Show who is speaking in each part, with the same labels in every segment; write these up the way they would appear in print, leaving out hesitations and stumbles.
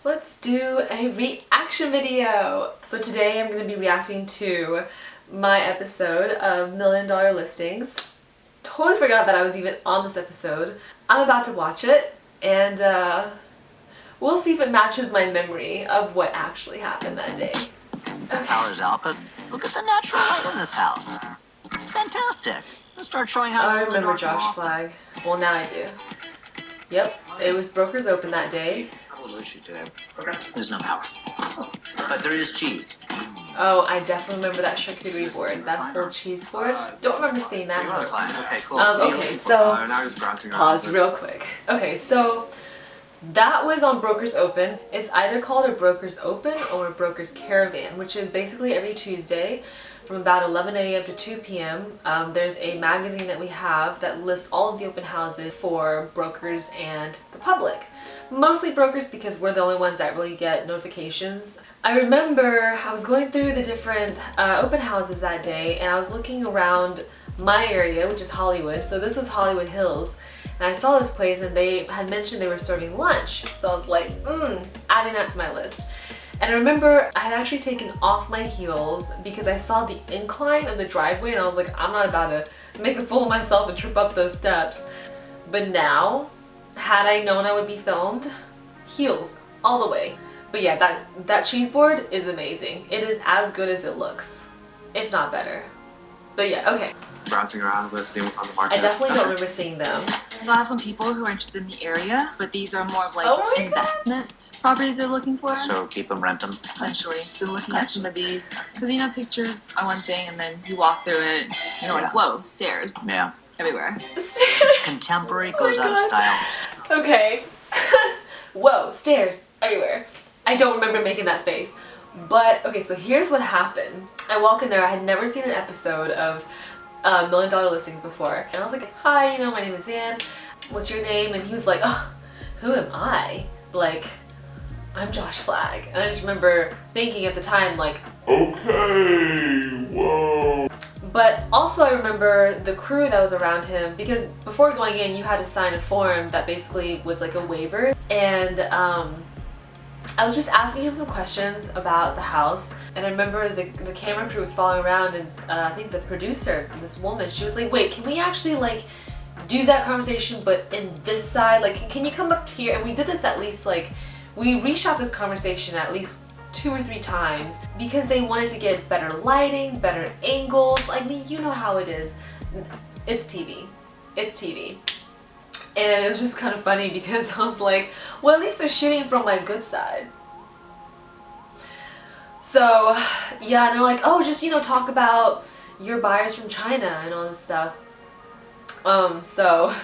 Speaker 1: Let's do a reaction video. So today I'm going to be reacting to my episode of $1 Million Listings. Totally forgot that I was even on this episode. I'm about to watch it and we'll see if it matches my memory of what actually happened that day.
Speaker 2: The power's out, but look at the natural light in this house. Fantastic. Let's start showing houses.
Speaker 1: I remember Josh Flag. Well, now I do. Yep, it was Brokers Open that day.
Speaker 2: There's no power. But there is cheese.
Speaker 1: Oh, I definitely remember that charcuterie board, that whole cheese board. Don't remember seeing that.
Speaker 2: Okay, cool.
Speaker 1: Okay, so pause real quick. Okay, so that was on Brokers Open. It's either called a Brokers Open or a Brokers Caravan, which is basically every Tuesday from about 11 a.m. to 2 p.m. There's a magazine that we have that lists all of the open houses for brokers and the public. Mostly brokers because we're the only ones that really get notifications. I remember I was going through the different open houses that day and I was looking around my area, which is Hollywood. So this was Hollywood Hills. And I saw this place and they had mentioned they were serving lunch. So I was like, adding that to my list. And I remember I had actually taken off my heels because I saw the incline of the driveway and I was like, I'm not about to make a fool of myself and trip up those steps. But now, had I known I would be filmed, heels all the way. But yeah, that cheese board is amazing. It is as good as it looks, if not better. But yeah, okay.
Speaker 3: Browsing around, listening what's on the market.
Speaker 1: I definitely don't remember seeing them.
Speaker 4: We'll have some people who are interested in the area, but these are more of like investment properties they're looking for.
Speaker 2: So keep them, rent them.
Speaker 4: Essentially, been looking at some of these because you know pictures are one thing, and then you walk through it, and you're like, whoa, stairs.
Speaker 2: Yeah.
Speaker 4: Everywhere.
Speaker 2: Contemporary goes out of style.
Speaker 1: Okay. Whoa, stairs everywhere. I don't remember making that face. But, okay, so here's what happened. I walk in there, I had never seen an episode of $1 Million Listings before. And I was like, hi, you know, my name is Zan. What's your name? And he was like, oh, who am I? Like, I'm Josh Flag. And I just remember thinking at the time, like, okay, whoa. But also I remember the crew that was around him because before going in, you had to sign a form that basically was like a waiver. And I was just asking him some questions about the house, and I remember the camera crew was following around, and I think the producer, this woman, she was like, wait, can we actually like do that conversation but in this side? Like, can you come up here? And we did this at least, like, we reshot this conversation at least 2 or 3 times because they wanted to get better lighting, better angles. I mean, you know how it is. It's TV. It's TV. And it was just kind of funny because I was like, well, at least they're shooting from my good side. So, yeah, and they're like, oh, just, you know, talk about your buyers from China and all this stuff. So,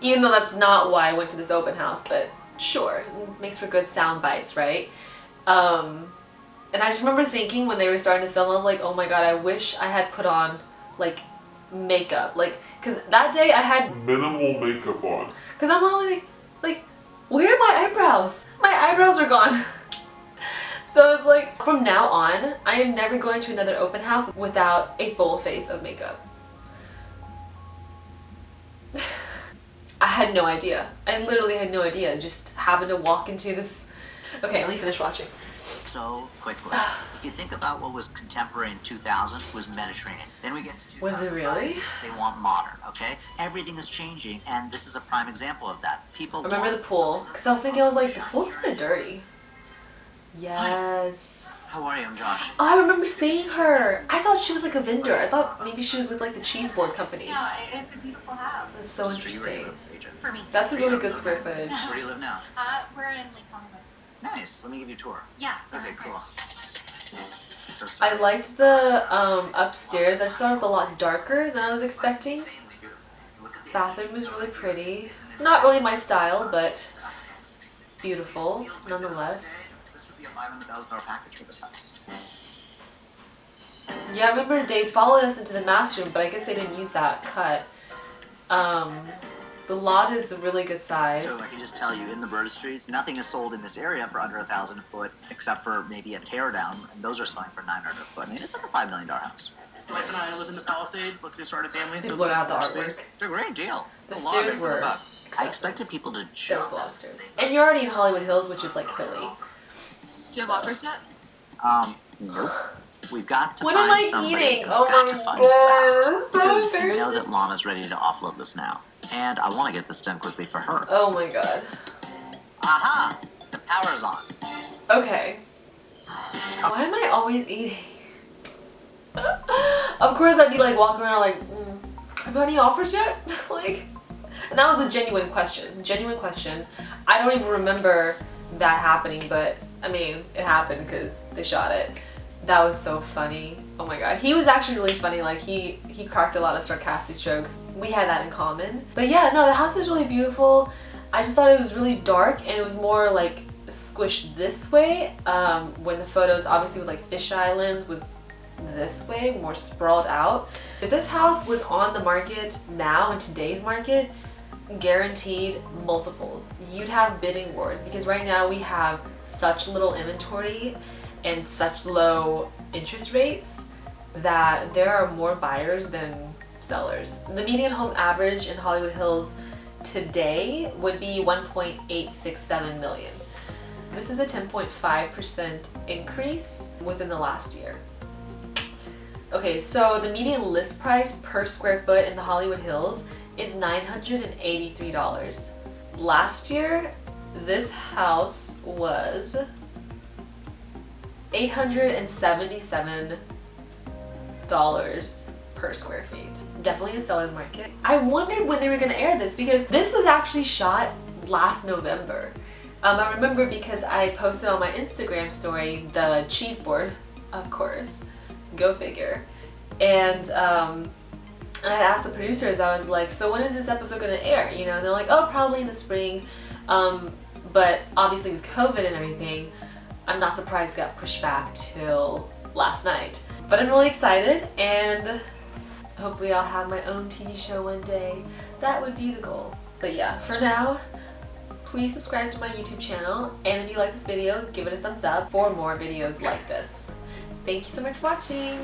Speaker 1: even though that's not why I went to this open house, but sure, it makes for good sound bites, right? And I just remember thinking when they were starting to film, I was like, oh my god, I wish I had put on, like, makeup, like, because that day I had minimal makeup on because I'm all like where are my eyebrows? My eyebrows are gone. So it's like from now on I am never going to another open house without a full face of makeup. I had no idea. I literally had no idea. Just happened to walk into this. Okay, let me finish watching.
Speaker 2: So quickly. If you think about what was contemporary in 2000, it was Mediterranean. Then we get to 2005.
Speaker 1: Was it really?
Speaker 2: They want modern, okay? Everything is changing, and this is a prime example of that. People
Speaker 1: remember the pool? Because I was thinking, I was like, the pool's kind of dirty. Yes.
Speaker 2: How are you? I'm Josh.
Speaker 1: Oh, I remember seeing her. I thought she was like a vendor. I thought maybe she was with like the cheese board company.
Speaker 4: No, it's a beautiful house.
Speaker 1: It's so interesting.
Speaker 4: For me.
Speaker 1: That's a really good square footage.
Speaker 2: Where do you live now?
Speaker 4: We're in Lake Conway.
Speaker 2: Nice. Let me give you a tour.
Speaker 4: Yeah.
Speaker 2: Okay, cool.
Speaker 1: I liked the upstairs. I just thought it was a lot darker than I was expecting. Bathroom was really pretty. Not really my style, but beautiful nonetheless.
Speaker 2: This would be a $500,000 package for this house.
Speaker 1: Yeah, I remember they followed us into the master room, but I guess they didn't use that cut. The lot is a really good size.
Speaker 2: So I can just tell you, in the Bird Streets, nothing is sold in this area for under $1,000 a foot, except for maybe a tear down, and those are selling for $900 a foot. I mean, it's like a $5 million house.
Speaker 3: My wife and I live in the Palisades, looking to start a family.
Speaker 1: They put out the artwork.
Speaker 2: It's a great deal.
Speaker 1: The
Speaker 4: A lot
Speaker 1: stairs
Speaker 4: of
Speaker 1: were.
Speaker 4: buck.
Speaker 2: I expected people to
Speaker 1: There was
Speaker 2: jump.
Speaker 1: a lot of stairs. And you're already in Hollywood Hills, which is like hilly.
Speaker 4: Do you have offers yet?
Speaker 2: Nope. We've got to
Speaker 1: What am
Speaker 2: find
Speaker 1: I
Speaker 2: somebody.
Speaker 1: eating?
Speaker 2: We've
Speaker 1: Oh
Speaker 2: got
Speaker 1: my
Speaker 2: to find
Speaker 1: God,
Speaker 2: it fast.
Speaker 1: so
Speaker 2: Because we know
Speaker 1: embarrassing.
Speaker 2: that Lana's ready to offload this now. And I want to get this done quickly for her.
Speaker 1: Oh my god.
Speaker 2: Aha! The power is on.
Speaker 1: Okay. Why am I always eating? Of course I'd be like walking around like, have you had any offers yet? Like, and that was a genuine question. Genuine question. I don't even remember that happening, but I mean, it happened because they shot it. That was so funny. Oh my god. He was actually really funny. Like he cracked a lot of sarcastic jokes. We had that in common. But yeah, no, the house is really beautiful. I just thought it was really dark and it was more like squished this way when the photos obviously with like fisheye lens was this way, more sprawled out. If this house was on the market now in today's market, guaranteed multiples. You'd have bidding wars because right now we have such little inventory and such low interest rates that there are more buyers than sellers. The median home average in Hollywood Hills today would be 1.867 million. This is a 10.5% increase within the last year. Okay, so the median list price per square foot in the Hollywood Hills is $983. Last year, this house was $877 per square feet. Definitely a seller's market. I wondered when they were gonna air this because this was actually shot last November. I remember because I posted on my Instagram story the cheese board, of course, go figure. And I asked the producers, I was like, so when is this episode gonna air? You know, and they're like, oh, probably in the spring. But obviously with COVID and everything, I'm not surprised it got pushed back till last night. But I'm really excited and hopefully I'll have my own TV show one day. That would be the goal. But yeah, for now, please subscribe to my YouTube channel. And if you like this video, give it a thumbs up for more videos like this. Thank you so much for watching.